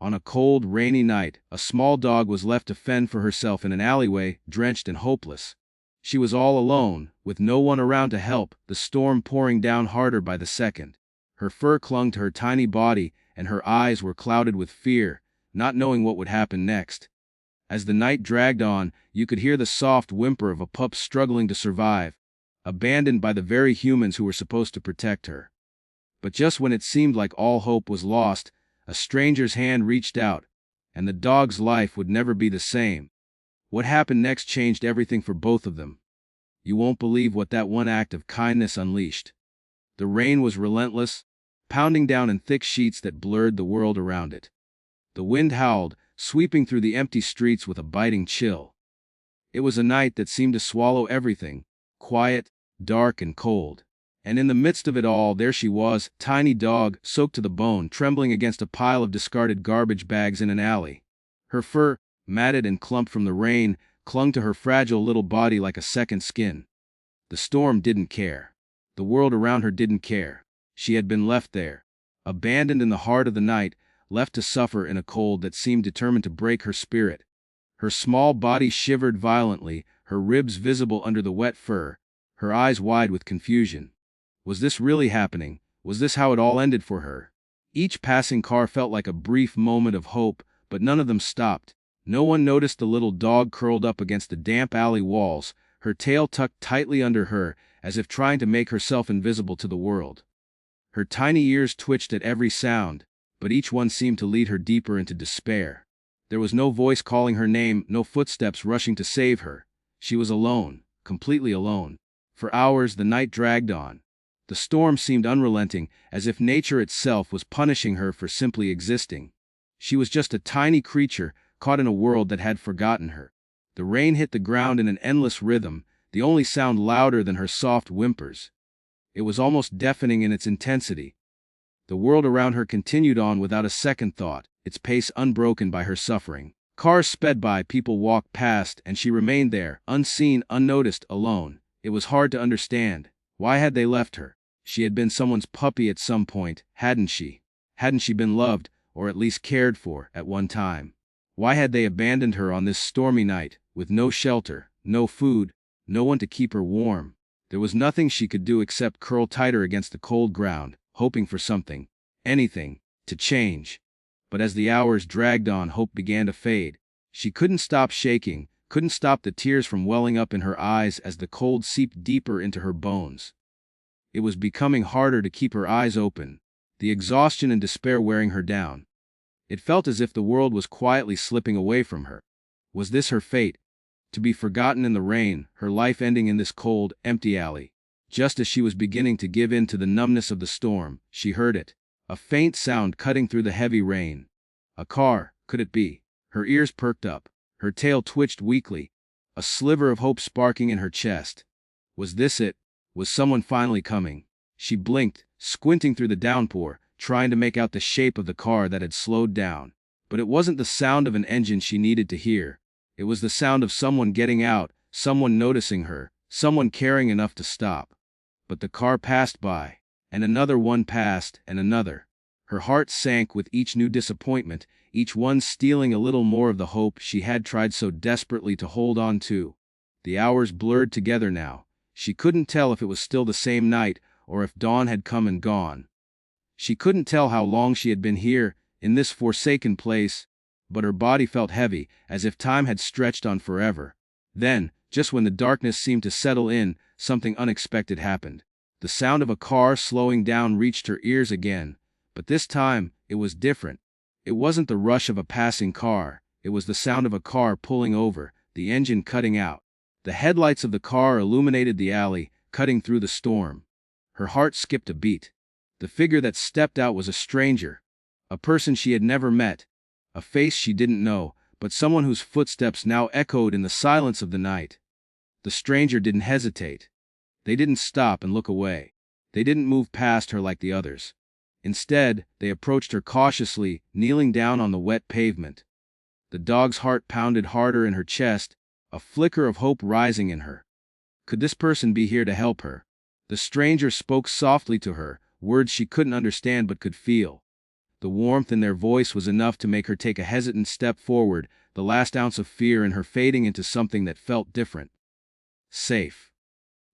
On a cold, rainy night, a small dog was left to fend for herself in an alleyway, drenched and hopeless. She was all alone, with no one around to help, the storm pouring down harder by the second. Her fur clung to her tiny body, and her eyes were clouded with fear, not knowing what would happen next. As the night dragged on, you could hear the soft whimper of a pup struggling to survive, abandoned by the very humans who were supposed to protect her. But just when it seemed like all hope was lost, a stranger's hand reached out, and the dog's life would never be the same. What happened next changed everything for both of them. You won't believe what that one act of kindness unleashed. The rain was relentless, pounding down in thick sheets that blurred the world around it. The wind howled, sweeping through the empty streets with a biting chill. It was a night that seemed to swallow everything, quiet, dark, and cold. And in the midst of it all, there she was, tiny dog, soaked to the bone, trembling against a pile of discarded garbage bags in an alley. Her fur, matted and clumped from the rain, clung to her fragile little body like a second skin. The storm didn't care. The world around her didn't care. She had been left there, abandoned in the heart of the night, left to suffer in a cold that seemed determined to break her spirit. Her small body shivered violently, her ribs visible under the wet fur, her eyes wide with confusion. Was this really happening? Was this how it all ended for her? Each passing car felt like a brief moment of hope, but none of them stopped. No one noticed the little dog curled up against the damp alley walls, her tail tucked tightly under her, as if trying to make herself invisible to the world. Her tiny ears twitched at every sound, but each one seemed to lead her deeper into despair. There was no voice calling her name, no footsteps rushing to save her. She was alone, completely alone. For hours the night dragged on. The storm seemed unrelenting, as if nature itself was punishing her for simply existing. She was just a tiny creature, caught in a world that had forgotten her. The rain hit the ground in an endless rhythm, the only sound louder than her soft whimpers. It was almost deafening in its intensity. The world around her continued on without a second thought, its pace unbroken by her suffering. Cars sped by, people walked past, and she remained there, unseen, unnoticed, alone. It was hard to understand. Why had they left her? She had been someone's puppy at some point, hadn't she? Hadn't she been loved, or at least cared for, at one time? Why had they abandoned her on this stormy night, with no shelter, no food, no one to keep her warm? There was nothing she could do except curl tighter against the cold ground, hoping for something, anything, to change. But as the hours dragged on, hope began to fade. She couldn't stop shaking, couldn't stop the tears from welling up in her eyes as the cold seeped deeper into her bones. It was becoming harder to keep her eyes open, the exhaustion and despair wearing her down. It felt as if the world was quietly slipping away from her. Was this her fate? To be forgotten in the rain, her life ending in this cold, empty alley. Just as she was beginning to give in to the numbness of the storm, she heard it. A faint sound cutting through the heavy rain. A car, could it be? Her ears perked up. Her tail twitched weakly, a sliver of hope sparking in her chest. Was this it? Was someone finally coming? She blinked, squinting through the downpour, trying to make out the shape of the car that had slowed down. But it wasn't the sound of an engine she needed to hear. It was the sound of someone getting out, someone noticing her, someone caring enough to stop. But the car passed by, and another one passed, and another. Her heart sank with each new disappointment, each one stealing a little more of the hope she had tried so desperately to hold on to. The hours blurred together now. She couldn't tell if it was still the same night, or if dawn had come and gone. She couldn't tell how long she had been here, in this forsaken place, but her body felt heavy, as if time had stretched on forever. Then, just when the darkness seemed to settle in, something unexpected happened. The sound of a car slowing down reached her ears again, but this time, it was different. It wasn't the rush of a passing car, it was the sound of a car pulling over, the engine cutting out. The headlights of the car illuminated the alley, cutting through the storm. Her heart skipped a beat. The figure that stepped out was a stranger, a person she had never met, a face she didn't know, but someone whose footsteps now echoed in the silence of the night. The stranger didn't hesitate. They didn't stop and look away. They didn't move past her like the others. Instead, they approached her cautiously, kneeling down on the wet pavement. The dog's heart pounded harder in her chest, a flicker of hope rising in her. Could this person be here to help her? The stranger spoke softly to her, words she couldn't understand but could feel. The warmth in their voice was enough to make her take a hesitant step forward, the last ounce of fear in her fading into something that felt different. Safe.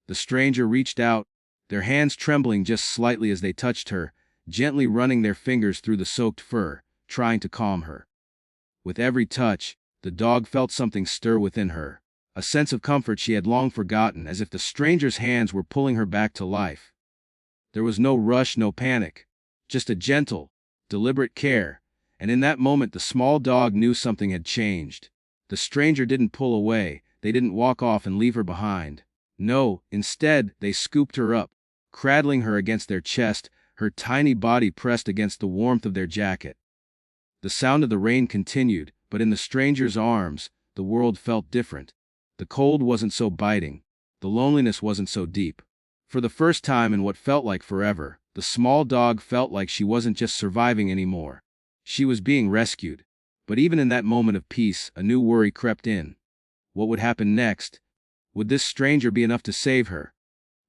The stranger reached out, their hands trembling just slightly as they touched her, gently running their fingers through the soaked fur, trying to calm her. With every touch, the dog felt something stir within her, a sense of comfort she had long forgotten, as if the stranger's hands were pulling her back to life. There was no rush, no panic, just a gentle, deliberate care, and in that moment the small dog knew something had changed. The stranger didn't pull away, they didn't walk off and leave her behind. No, instead, they scooped her up, cradling her against their chest, her tiny body pressed against the warmth of their jacket. The sound of the rain continued, but in the stranger's arms, the world felt different. The cold wasn't so biting. The loneliness wasn't so deep. For the first time in what felt like forever, the small dog felt like she wasn't just surviving anymore. She was being rescued. But even in that moment of peace, a new worry crept in. What would happen next? Would this stranger be enough to save her?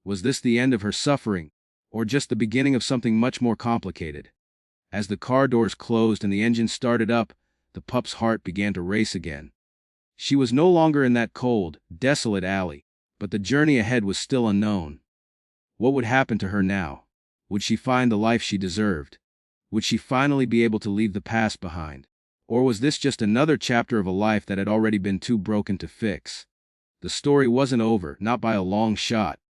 Was this the end of her suffering, or just the beginning of something much more complicated? As the car doors closed and the engine started up, the pup's heart began to race again. She was no longer in that cold, desolate alley, but the journey ahead was still unknown. What would happen to her now? Would she find the life she deserved? Would she finally be able to leave the past behind? Or was this just another chapter of a life that had already been too broken to fix? The story wasn't over, not by a long shot.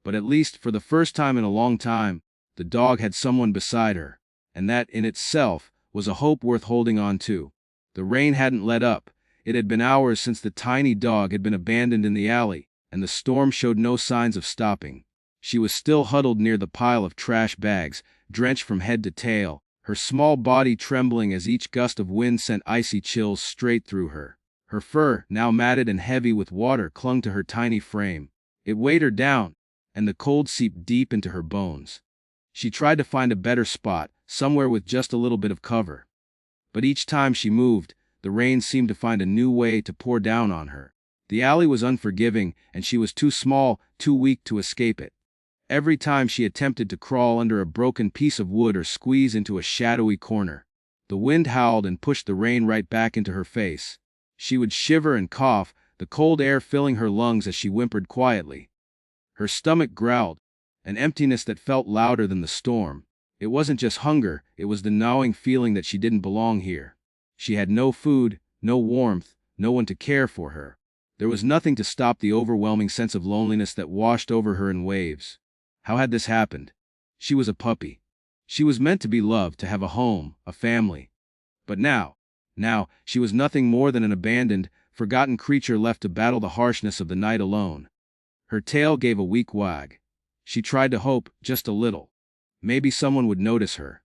But at least, for the first time in a long time, the dog had someone beside her, and that, in itself, was a hope worth holding on to. The rain hadn't let up. It had been hours since the tiny dog had been abandoned in the alley, and the storm showed no signs of stopping. She was still huddled near the pile of trash bags, drenched from head to tail, her small body trembling as each gust of wind sent icy chills straight through her. Her fur, now matted and heavy with water, clung to her tiny frame. It weighed her down, and the cold seeped deep into her bones. She tried to find a better spot, somewhere with just a little bit of cover. But each time she moved, the rain seemed to find a new way to pour down on her. The alley was unforgiving, and she was too small, too weak to escape it. Every time she attempted to crawl under a broken piece of wood or squeeze into a shadowy corner, the wind howled and pushed the rain right back into her face. She would shiver and cough, the cold air filling her lungs as she whimpered quietly. Her stomach growled, an emptiness that felt louder than the storm. It wasn't just hunger, it was the gnawing feeling that she didn't belong here. She had no food, no warmth, no one to care for her. There was nothing to stop the overwhelming sense of loneliness that washed over her in waves. How had this happened? She was a puppy. She was meant to be loved, to have a home, a family. But now, she was nothing more than an abandoned, forgotten creature left to battle the harshness of the night alone. Her tail gave a weak wag. She tried to hope, just a little. Maybe someone would notice her.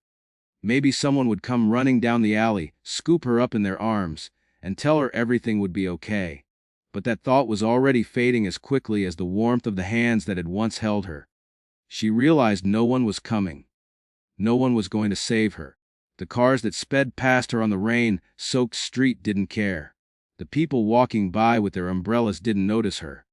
Maybe someone would come running down the alley, scoop her up in their arms, and tell her everything would be okay. But that thought was already fading as quickly as the warmth of the hands that had once held her. She realized no one was coming. No one was going to save her. The cars that sped past her on the rain-soaked street didn't care. The people walking by with their umbrellas didn't notice her.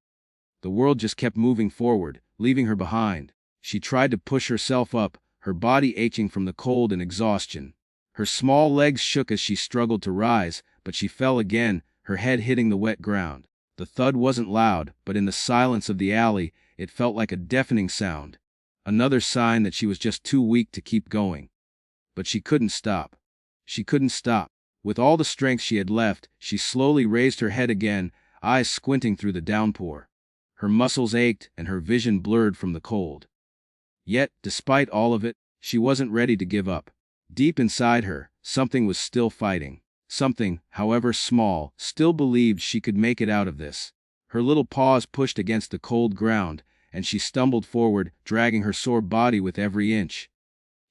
The world just kept moving forward, leaving her behind. She tried to push herself up, her body aching from the cold and exhaustion. Her small legs shook as she struggled to rise, but she fell again, her head hitting the wet ground. The thud wasn't loud, but in the silence of the alley, it felt like a deafening sound. Another sign that she was just too weak to keep going. But she couldn't stop. She couldn't stop. With all the strength she had left, she slowly raised her head again, eyes squinting through the downpour. Her muscles ached and her vision blurred from the cold. Yet, despite all of it, she wasn't ready to give up. Deep inside her, something was still fighting. Something, however small, still believed she could make it out of this. Her little paws pushed against the cold ground, and she stumbled forward, dragging her sore body with every inch.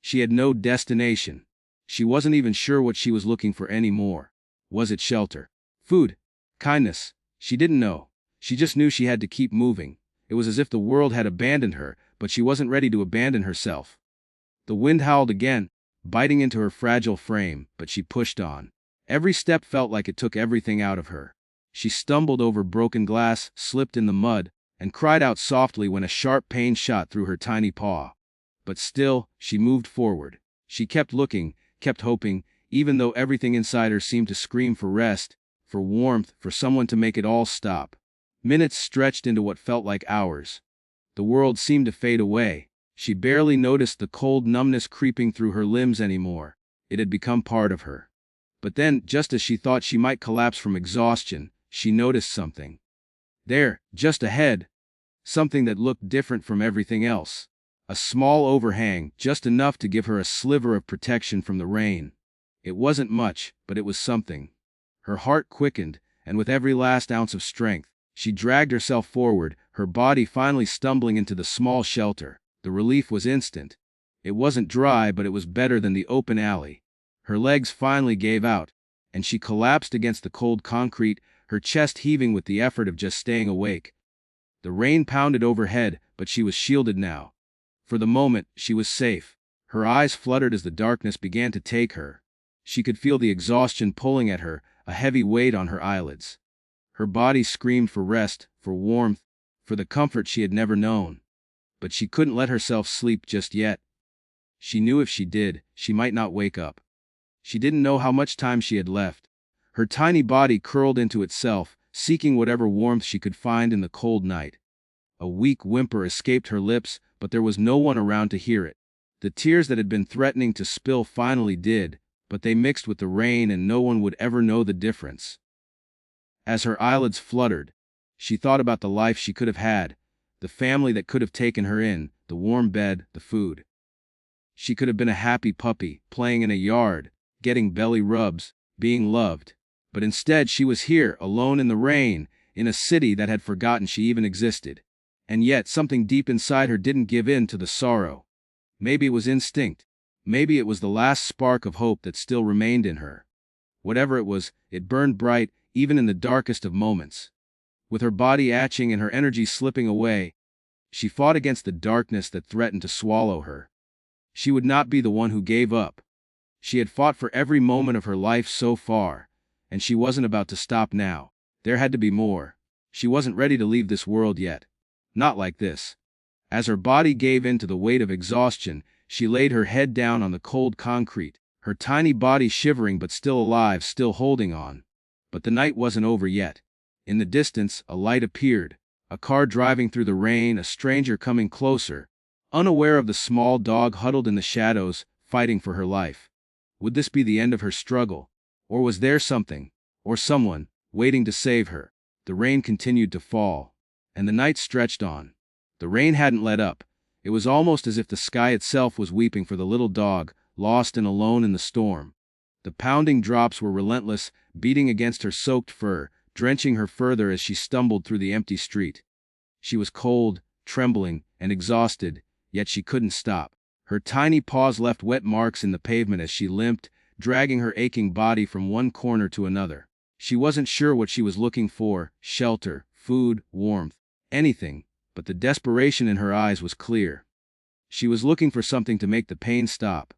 She had no destination. She wasn't even sure what she was looking for anymore. Was it shelter? Food? Kindness? She didn't know. She just knew she had to keep moving. It was as if the world had abandoned her, but she wasn't ready to abandon herself. The wind howled again, biting into her fragile frame, but she pushed on. Every step felt like it took everything out of her. She stumbled over broken glass, slipped in the mud, and cried out softly when a sharp pain shot through her tiny paw. But still, she moved forward. She kept looking, kept hoping, even though everything inside her seemed to scream for rest, for warmth, for someone to make it all stop. Minutes stretched into what felt like hours. The world seemed to fade away. She barely noticed the cold numbness creeping through her limbs anymore. It had become part of her. But then, just as she thought she might collapse from exhaustion, she noticed something. There, just ahead, something that looked different from everything else. A small overhang, just enough to give her a sliver of protection from the rain. It wasn't much, but it was something. Her heart quickened, and with every last ounce of strength, she dragged herself forward, her body finally stumbling into the small shelter. The relief was instant. It wasn't dry, but it was better than the open alley. Her legs finally gave out, and she collapsed against the cold concrete, her chest heaving with the effort of just staying awake. The rain pounded overhead, but she was shielded now. For the moment, she was safe. Her eyes fluttered as the darkness began to take her. She could feel the exhaustion pulling at her, a heavy weight on her eyelids. Her body screamed for rest, for warmth, for the comfort she had never known. But she couldn't let herself sleep just yet. She knew if she did, she might not wake up. She didn't know how much time she had left. Her tiny body curled into itself, seeking whatever warmth she could find in the cold night. A weak whimper escaped her lips, but there was no one around to hear it. The tears that had been threatening to spill finally did, but they mixed with the rain and no one would ever know the difference. As her eyelids fluttered, she thought about the life she could have had, the family that could have taken her in, the warm bed, the food. She could have been a happy puppy, playing in a yard, getting belly rubs, being loved. But instead she was here, alone in the rain, in a city that had forgotten she even existed. And yet something deep inside her didn't give in to the sorrow. Maybe it was instinct. Maybe it was the last spark of hope that still remained in her. Whatever it was, it burned bright, even in the darkest of moments. With her body aching and her energy slipping away, she fought against the darkness that threatened to swallow her. She would not be the one who gave up. She had fought for every moment of her life so far, and she wasn't about to stop now. There had to be more. She wasn't ready to leave this world yet. Not like this. As her body gave in to the weight of exhaustion, she laid her head down on the cold concrete, her tiny body shivering but still alive, still holding on. But the night wasn't over yet. In the distance, a light appeared. A car driving through the rain, a stranger coming closer, unaware of the small dog huddled in the shadows, fighting for her life. Would this be the end of her struggle? Or was there something, or someone, waiting to save her? The rain continued to fall, and the night stretched on. The rain hadn't let up. It was almost as if the sky itself was weeping for the little dog, lost and alone in the storm. The pounding drops were relentless, beating against her soaked fur, drenching her further as she stumbled through the empty street. She was cold, trembling, and exhausted, yet she couldn't stop. Her tiny paws left wet marks in the pavement as she limped, dragging her aching body from one corner to another. She wasn't sure what she was looking for: shelter, food, warmth, anything, but the desperation in her eyes was clear. She was looking for something to make the pain stop.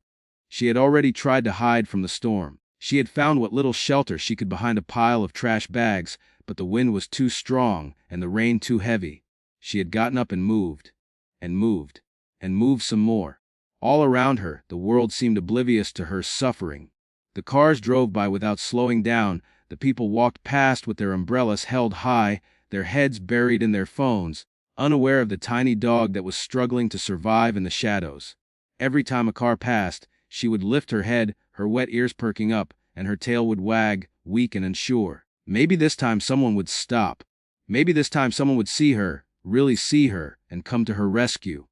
She had already tried to hide from the storm. She had found what little shelter she could behind a pile of trash bags, but the wind was too strong and the rain too heavy. She had gotten up and moved, and moved, and moved some more. All around her, the world seemed oblivious to her suffering. The cars drove by without slowing down, the people walked past with their umbrellas held high, their heads buried in their phones, unaware of the tiny dog that was struggling to survive in the shadows. Every time a car passed, she would lift her head, her wet ears perking up, and her tail would wag, weak and unsure. Maybe this time someone would stop. Maybe this time someone would see her, really see her, and come to her rescue.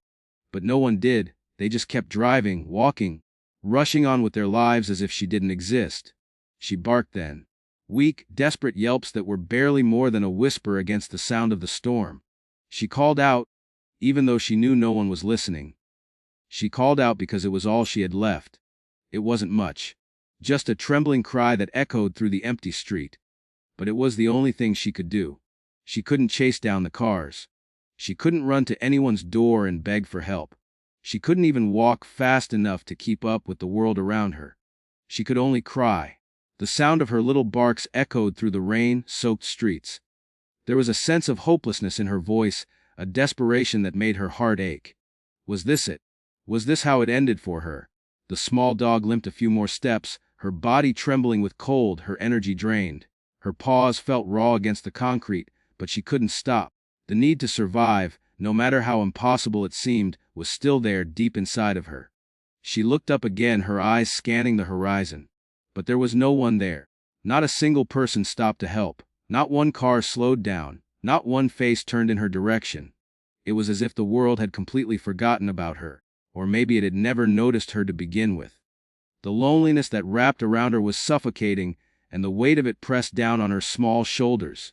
But no one did. They just kept driving, walking, rushing on with their lives as if she didn't exist. She barked then. Weak, desperate yelps that were barely more than a whisper against the sound of the storm. She called out, even though she knew no one was listening. She called out because it was all she had left. It wasn't much. Just a trembling cry that echoed through the empty street. But it was the only thing she could do. She couldn't chase down the cars. She couldn't run to anyone's door and beg for help. She couldn't even walk fast enough to keep up with the world around her. She could only cry. The sound of her little barks echoed through the rain-soaked streets. There was a sense of hopelessness in her voice, a desperation that made her heart ache. Was this it? Was this how it ended for her? The small dog limped a few more steps, her body trembling with cold, her energy drained. Her paws felt raw against the concrete, but she couldn't stop. The need to survive, no matter how impossible it seemed, was still there deep inside of her. She looked up again, her eyes scanning the horizon. But there was no one there. Not a single person stopped to help. Not one car slowed down. Not one face turned in her direction. It was as if the world had completely forgotten about her, or maybe it had never noticed her to begin with. The loneliness that wrapped around her was suffocating, and the weight of it pressed down on her small shoulders.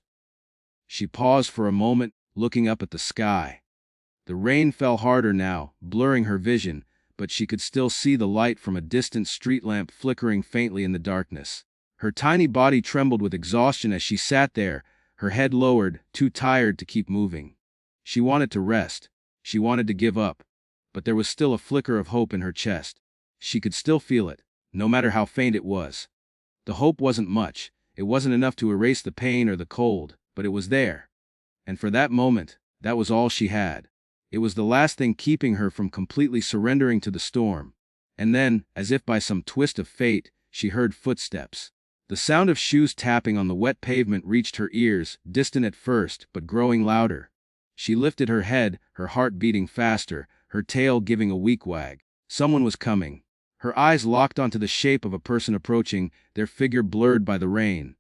She paused for a moment, looking up at the sky. The rain fell harder now, blurring her vision, but she could still see the light from a distant street lamp flickering faintly in the darkness. Her tiny body trembled with exhaustion as she sat there, her head lowered, too tired to keep moving. She wanted to rest. She wanted to give up. But there was still a flicker of hope in her chest. She could still feel it, no matter how faint it was. The hope wasn't much. It wasn't enough to erase the pain or the cold, but it was there. And for that moment, that was all she had. It was the last thing keeping her from completely surrendering to the storm. And then, as if by some twist of fate, she heard footsteps. The sound of shoes tapping on the wet pavement reached her ears, distant at first, but growing louder. She lifted her head, her heart beating faster, her tail giving a weak wag. Someone was coming. Her eyes locked onto the shape of a person approaching, their figure blurred by the rain.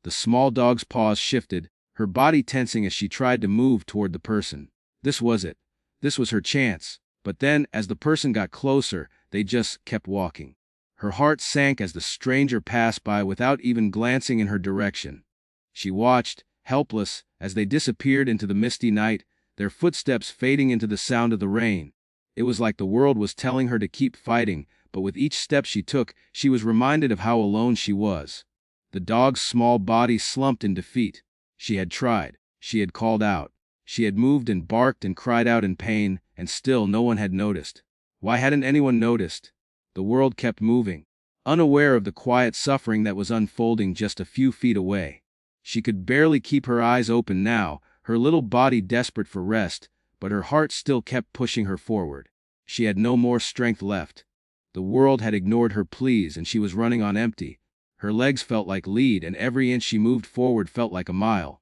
The small dog's paws shifted, her body tensing as she tried to move toward the person. This was it. This was her chance. But then, as the person got closer, they just kept walking. Her heart sank as the stranger passed by without even glancing in her direction. She watched, helpless, as they disappeared into the misty night, their footsteps fading into the sound of the rain. It was like the world was telling her to keep fighting, but with each step she took, she was reminded of how alone she was. The dog's small body slumped in defeat. She had tried. She had called out. She had moved and barked and cried out in pain, and still no one had noticed. Why hadn't anyone noticed? The world kept moving, unaware of the quiet suffering that was unfolding just a few feet away. She could barely keep her eyes open now, her little body desperate for rest, but her heart still kept pushing her forward. She had no more strength left. The world had ignored her pleas and she was running on empty. Her legs felt like lead and every inch she moved forward felt like a mile.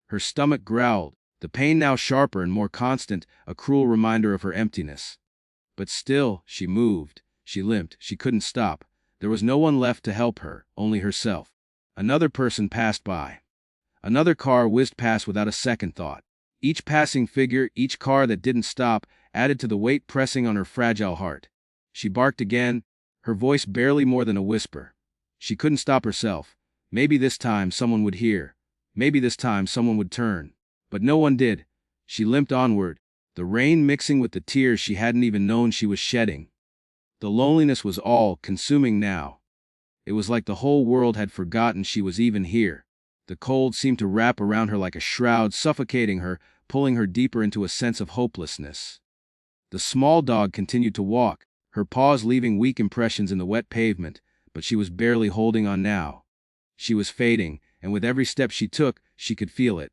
Her stomach growled, the pain now sharper and more constant, a cruel reminder of her emptiness. But still, she moved, she limped, she couldn't stop. There was no one left to help her, only herself. Another person passed by. Another car whizzed past without a second thought. Each passing figure, each car that didn't stop, added to the weight pressing on her fragile heart. She barked again, her voice barely more than a whisper. She couldn't stop herself. Maybe this time someone would hear. Maybe this time someone would turn. But no one did. She limped onward, the rain mixing with the tears she hadn't even known she was shedding. The loneliness was all-consuming now. It was like the whole world had forgotten she was even here. The cold seemed to wrap around her like a shroud, suffocating her, pulling her deeper into a sense of hopelessness. The small dog continued to walk, her paws leaving weak impressions in the wet pavement, but she was barely holding on now. She was fading, and with every step she took, she could feel it.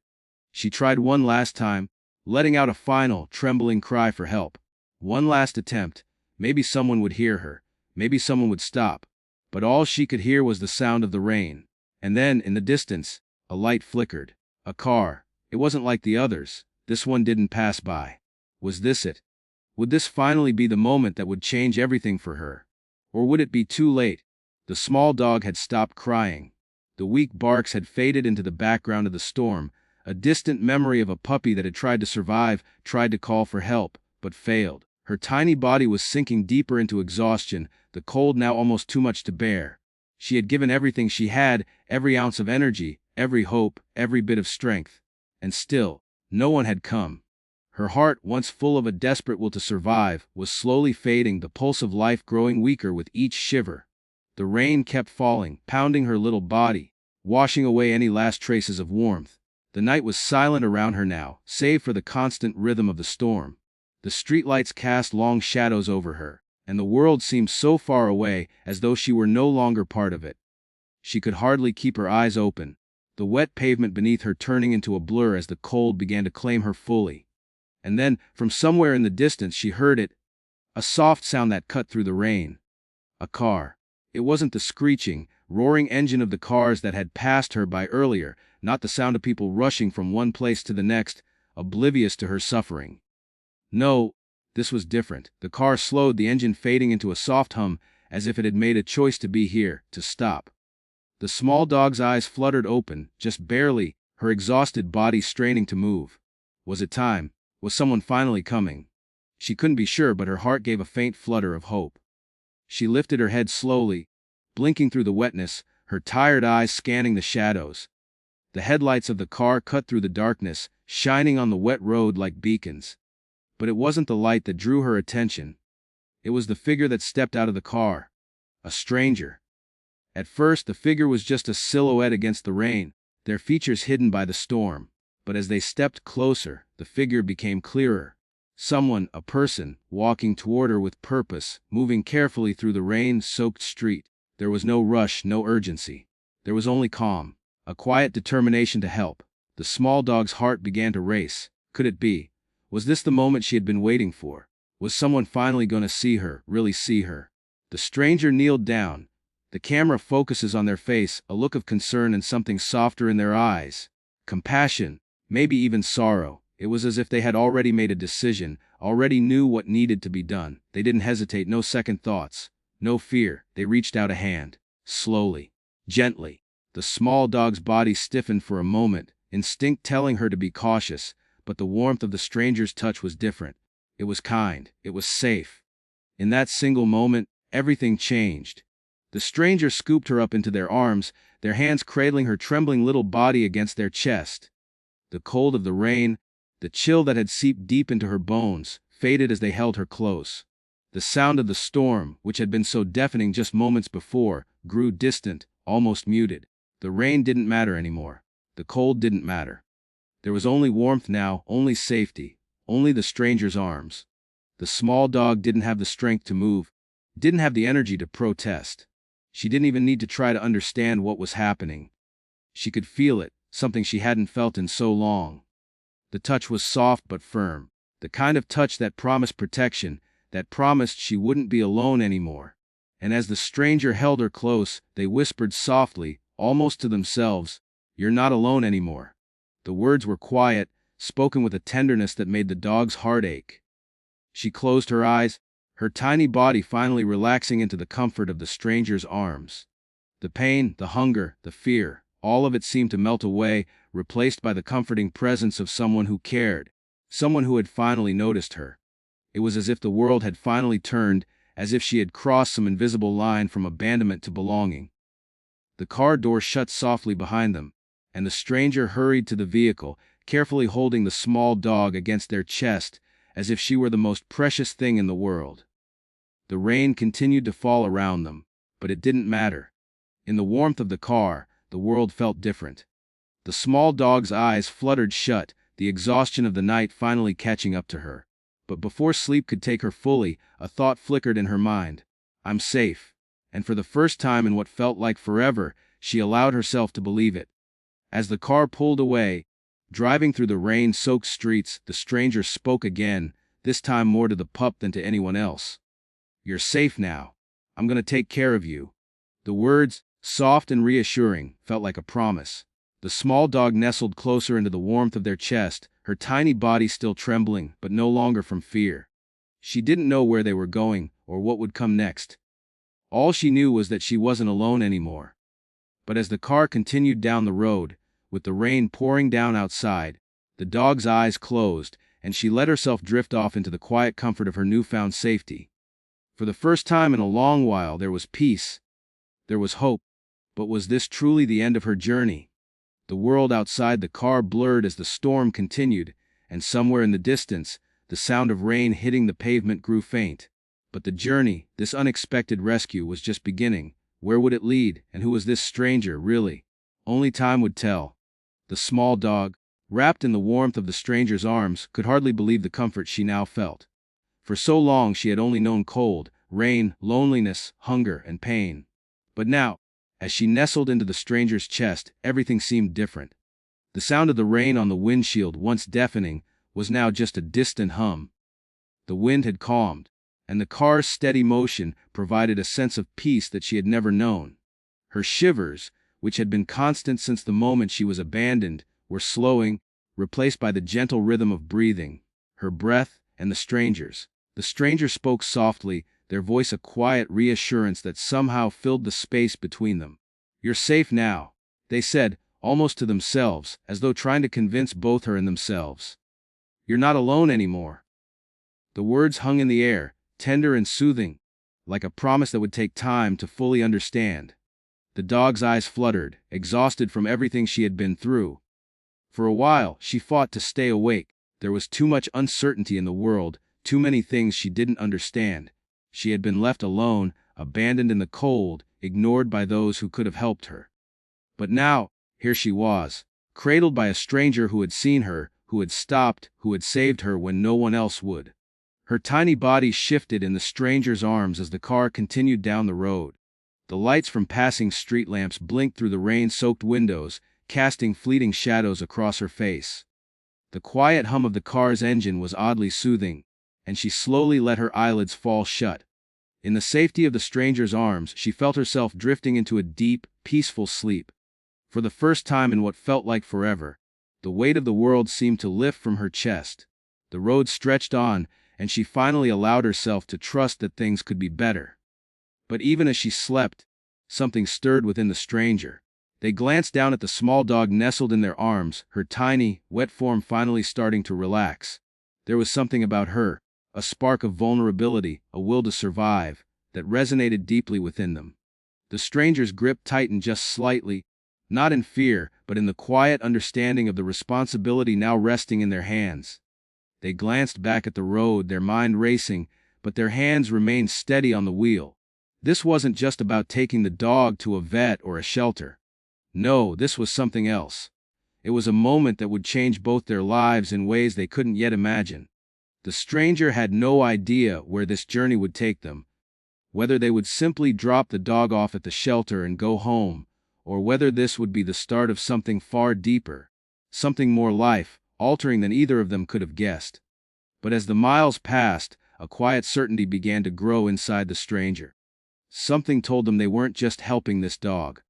She tried one last time, letting out a final, trembling cry for help. One last attempt. Maybe someone would hear her. Maybe someone would stop. But all she could hear was the sound of the rain. And then, in the distance, a light flickered. A car. It wasn't like the others. This one didn't pass by. Was this it? Would this finally be the moment that would change everything for her? Or would it be too late? The small dog had stopped crying. The weak barks had faded into the background of the storm, a distant memory of a puppy that had tried to survive, tried to call for help, but failed. Her tiny body was sinking deeper into exhaustion, the cold now almost too much to bear. She had given everything she had, every ounce of energy, every hope, every bit of strength. And still, no one had come. Her heart, once full of a desperate will to survive, was slowly fading, the pulse of life growing weaker with each shiver. The rain kept falling, pounding her little body, washing away any last traces of warmth. The night was silent around her now, save for the constant rhythm of the storm. The streetlights cast long shadows over her, and the world seemed so far away, as though she were no longer part of it. She could hardly keep her eyes open, the wet pavement beneath her turning into a blur as the cold began to claim her fully. And then, from somewhere in the distance she heard it, a soft sound that cut through the rain. A car. It wasn't the screeching, roaring engine of the cars that had passed her by earlier, not the sound of people rushing from one place to the next, oblivious to her suffering. No, this was different. The car slowed, the engine fading into a soft hum, as if it had made a choice to be here, to stop. The small dog's eyes fluttered open, just barely, her exhausted body straining to move. Was it time? Was someone finally coming? She couldn't be sure, but her heart gave a faint flutter of hope. She lifted her head slowly, blinking through the wetness, her tired eyes scanning the shadows. The headlights of the car cut through the darkness, shining on the wet road like beacons. But it wasn't the light that drew her attention. It was the figure that stepped out of the car. A stranger. At first, the figure was just a silhouette against the rain, their features hidden by the storm. But as they stepped closer, the figure became clearer. Someone, a person, walking toward her with purpose, moving carefully through the rain-soaked street. There was no rush, no urgency. There was only calm, a quiet determination to help. The small dog's heart began to race. Could it be? Was this the moment she had been waiting for? Was someone finally going to see her, really see her? The stranger kneeled down. The camera focuses on their face, a look of concern and something softer in their eyes. Compassion, maybe even sorrow. It was as if they had already made a decision, already knew what needed to be done. They didn't hesitate, no second thoughts, no fear. They reached out a hand. Slowly, gently. The small dog's body stiffened for a moment, instinct telling her to be cautious, but the warmth of the stranger's touch was different. It was kind. It was safe. In that single moment, everything changed. The stranger scooped her up into their arms, their hands cradling her trembling little body against their chest. The cold of the rain, the chill that had seeped deep into her bones, faded as they held her close. The sound of the storm, which had been so deafening just moments before, grew distant, almost muted. The rain didn't matter anymore. The cold didn't matter. There was only warmth now, only safety, only the stranger's arms. The small dog didn't have the strength to move, didn't have the energy to protest. She didn't even need to try to understand what was happening. She could feel it, something she hadn't felt in so long. The touch was soft but firm, the kind of touch that promised protection, that promised she wouldn't be alone anymore. And as the stranger held her close, they whispered softly, almost to themselves, "You're not alone anymore." The words were quiet, spoken with a tenderness that made the dog's heart ache. She closed her eyes, her tiny body finally relaxing into the comfort of the stranger's arms. The pain, the hunger, the fear, all of it seemed to melt away, replaced by the comforting presence of someone who cared, someone who had finally noticed her. It was as if the world had finally turned, as if she had crossed some invisible line from abandonment to belonging. The car door shut softly behind them, and the stranger hurried to the vehicle, carefully holding the small dog against their chest, as if she were the most precious thing in the world. The rain continued to fall around them, but it didn't matter. In the warmth of the car, the world felt different. The small dog's eyes fluttered shut, the exhaustion of the night finally catching up to her. But before sleep could take her fully, a thought flickered in her mind. I'm safe. And for the first time in what felt like forever, she allowed herself to believe it. As the car pulled away, driving through the rain-soaked streets, the stranger spoke again, this time more to the pup than to anyone else. "You're safe now. I'm going to take care of you." The words, soft and reassuring, felt like a promise. The small dog nestled closer into the warmth of their chest, her tiny body still trembling, but no longer from fear. She didn't know where they were going, or what would come next. All she knew was that she wasn't alone anymore. But as the car continued down the road, with the rain pouring down outside, the dog's eyes closed, and she let herself drift off into the quiet comfort of her newfound safety. For the first time in a long while there was peace. There was hope. But was this truly the end of her journey? The world outside the car blurred as the storm continued, and somewhere in the distance, the sound of rain hitting the pavement grew faint. But the journey, this unexpected rescue, was just beginning. Where would it lead, and who was this stranger, really? Only time would tell. The small dog, wrapped in the warmth of the stranger's arms, could hardly believe the comfort she now felt. For so long she had only known cold, rain, loneliness, hunger, and pain. But now, as she nestled into the stranger's chest, everything seemed different. The sound of the rain on the windshield, once deafening, was now just a distant hum. The wind had calmed, and the car's steady motion provided a sense of peace that she had never known. Her shivers, which had been constant since the moment she was abandoned, were slowing, replaced by the gentle rhythm of breathing, her breath, and the stranger's. The stranger spoke softly, their voice a quiet reassurance that somehow filled the space between them. "You're safe now," they said, almost to themselves, as though trying to convince both her and themselves. "You're not alone anymore." The words hung in the air, tender and soothing, like a promise that would take time to fully understand. The dog's eyes fluttered, exhausted from everything she had been through. For a while, she fought to stay awake. There was too much uncertainty in the world, too many things she didn't understand. She had been left alone, abandoned in the cold, ignored by those who could have helped her. But now, here she was, cradled by a stranger who had seen her, who had stopped, who had saved her when no one else would. Her tiny body shifted in the stranger's arms as the car continued down the road. The lights from passing street lamps blinked through the rain-soaked windows, casting fleeting shadows across her face. The quiet hum of the car's engine was oddly soothing, and she slowly let her eyelids fall shut. In the safety of the stranger's arms, she felt herself drifting into a deep, peaceful sleep. For the first time in what felt like forever, the weight of the world seemed to lift from her chest. The road stretched on, and she finally allowed herself to trust that things could be better. But even as she slept, something stirred within the stranger. They glanced down at the small dog nestled in their arms, her tiny, wet form finally starting to relax. There was something about her, a spark of vulnerability, a will to survive, that resonated deeply within them. The stranger's grip tightened just slightly, not in fear, but in the quiet understanding of the responsibility now resting in their hands. They glanced back at the road, their mind racing, but their hands remained steady on the wheel. This wasn't just about taking the dog to a vet or a shelter. No, this was something else. It was a moment that would change both their lives in ways they couldn't yet imagine. The stranger had no idea where this journey would take them, whether they would simply drop the dog off at the shelter and go home, or whether this would be the start of something far deeper, something more life-altering than either of them could have guessed. But as the miles passed, a quiet certainty began to grow inside the stranger. Something told them they weren't just helping this dog.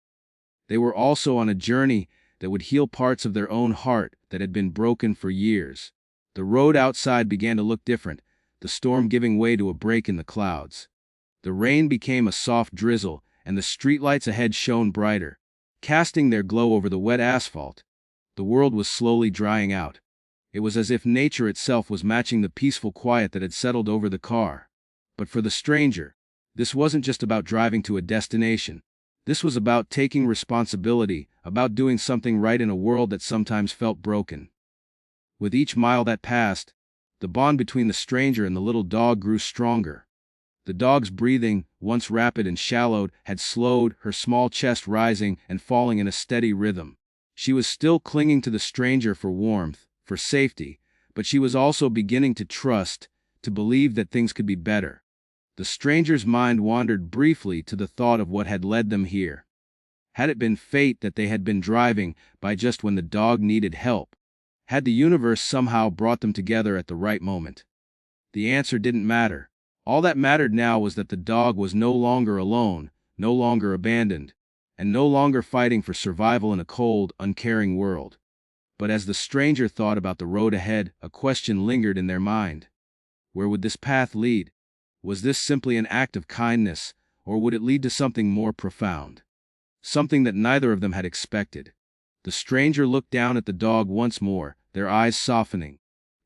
They were also on a journey that would heal parts of their own heart that had been broken for years. The road outside began to look different, the storm giving way to a break in the clouds. The rain became a soft drizzle, and the streetlights ahead shone brighter, casting their glow over the wet asphalt. The world was slowly drying out. It was as if nature itself was matching the peaceful quiet that had settled over the car. But for the stranger, this wasn't just about driving to a destination. This was about taking responsibility, about doing something right in a world that sometimes felt broken. With each mile that passed, the bond between the stranger and the little dog grew stronger. The dog's breathing, once rapid and shallowed, had slowed, her small chest rising and falling in a steady rhythm. She was still clinging to the stranger for warmth, for safety, but she was also beginning to trust, to believe that things could be better. The stranger's mind wandered briefly to the thought of what had led them here. Had it been fate that they had been driving by just when the dog needed help? Had the universe somehow brought them together at the right moment? The answer didn't matter. All that mattered now was that the dog was no longer alone, no longer abandoned, and no longer fighting for survival in a cold, uncaring world. But as the stranger thought about the road ahead, a question lingered in their mind. Where would this path lead? Was this simply an act of kindness, or would it lead to something more profound? Something that neither of them had expected. The stranger looked down at the dog once more, their eyes softening.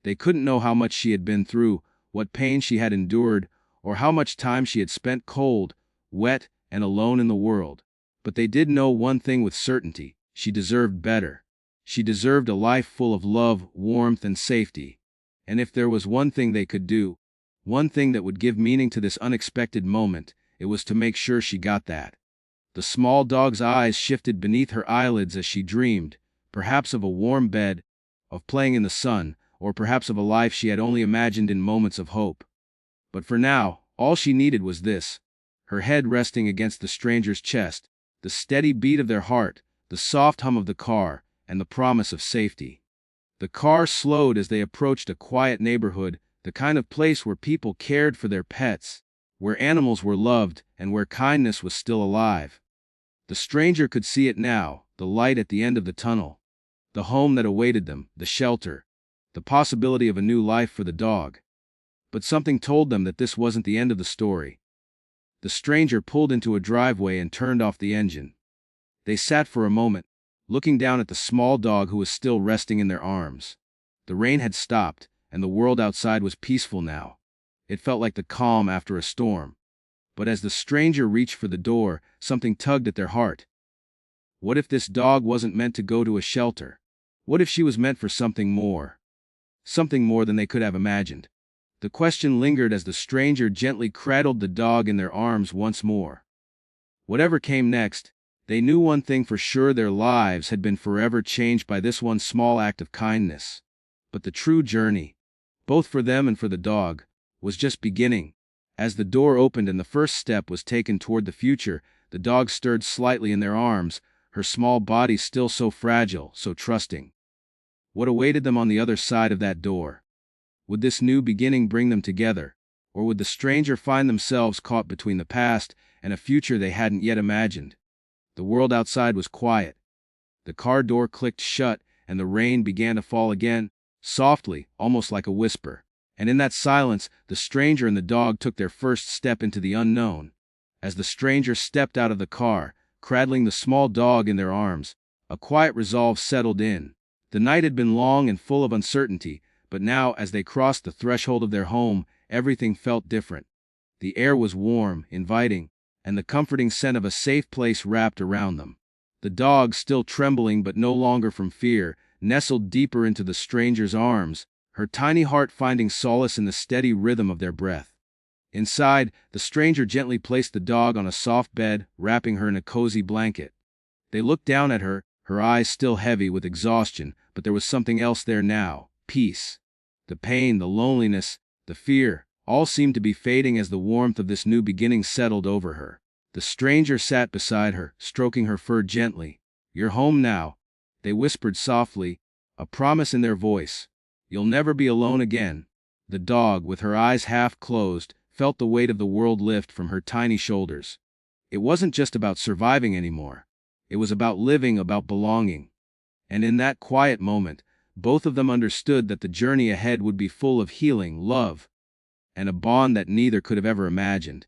They couldn't know how much she had been through, what pain she had endured, or how much time she had spent cold, wet, and alone in the world. But they did know one thing with certainty: she deserved better. She deserved a life full of love, warmth, and safety. And if there was one thing they could do, one thing that would give meaning to this unexpected moment, it was to make sure she got that. The small dog's eyes shifted beneath her eyelids as she dreamed, perhaps of a warm bed, of playing in the sun, or perhaps of a life she had only imagined in moments of hope. But for now, all she needed was this: her head resting against the stranger's chest, the steady beat of their heart, the soft hum of the car, and the promise of safety. The car slowed as they approached a quiet neighborhood, the kind of place where people cared for their pets, where animals were loved, and where kindness was still alive. The stranger could see it now, the light at the end of the tunnel, the home that awaited them, the shelter, the possibility of a new life for the dog. But something told them that this wasn't the end of the story. The stranger pulled into a driveway and turned off the engine. They sat for a moment, looking down at the small dog who was still resting in their arms. The rain had stopped, and the world outside was peaceful now. It felt like the calm after a storm. But as the stranger reached for the door, something tugged at their heart. What if this dog wasn't meant to go to a shelter? What if she was meant for something more? Something more than they could have imagined. The question lingered as the stranger gently cradled the dog in their arms once more. Whatever came next, they knew one thing for sure: their lives had been forever changed by this one small act of kindness. But the true journey, both for them and for the dog, was just beginning. As the door opened and the first step was taken toward the future, the dog stirred slightly in their arms, her small body still so fragile, so trusting. What awaited them on the other side of that door? Would this new beginning bring them together, or would the stranger find themselves caught between the past and a future they hadn't yet imagined? The world outside was quiet. The car door clicked shut, and the rain began to fall again, softly, almost like a whisper. And in that silence, the stranger and the dog took their first step into the unknown. As the stranger stepped out of the car, cradling the small dog in their arms, a quiet resolve settled in. The night had been long and full of uncertainty, but now, as they crossed the threshold of their home, everything felt different. The air was warm, inviting, and the comforting scent of a safe place wrapped around them. The dog, still trembling but no longer from fear, nestled deeper into the stranger's arms, her tiny heart finding solace in the steady rhythm of their breath. Inside, the stranger gently placed the dog on a soft bed, wrapping her in a cozy blanket. They looked down at her, her eyes still heavy with exhaustion, but there was something else there now: peace. The pain, the loneliness, the fear, all seemed to be fading as the warmth of this new beginning settled over her. The stranger sat beside her, stroking her fur gently. "You're home now," they whispered softly, a promise in their voice. "You'll never be alone again." The dog, with her eyes half closed, felt the weight of the world lift from her tiny shoulders. It wasn't just about surviving anymore. It was about living, about belonging. And in that quiet moment, both of them understood that the journey ahead would be full of healing, love, and a bond that neither could have ever imagined.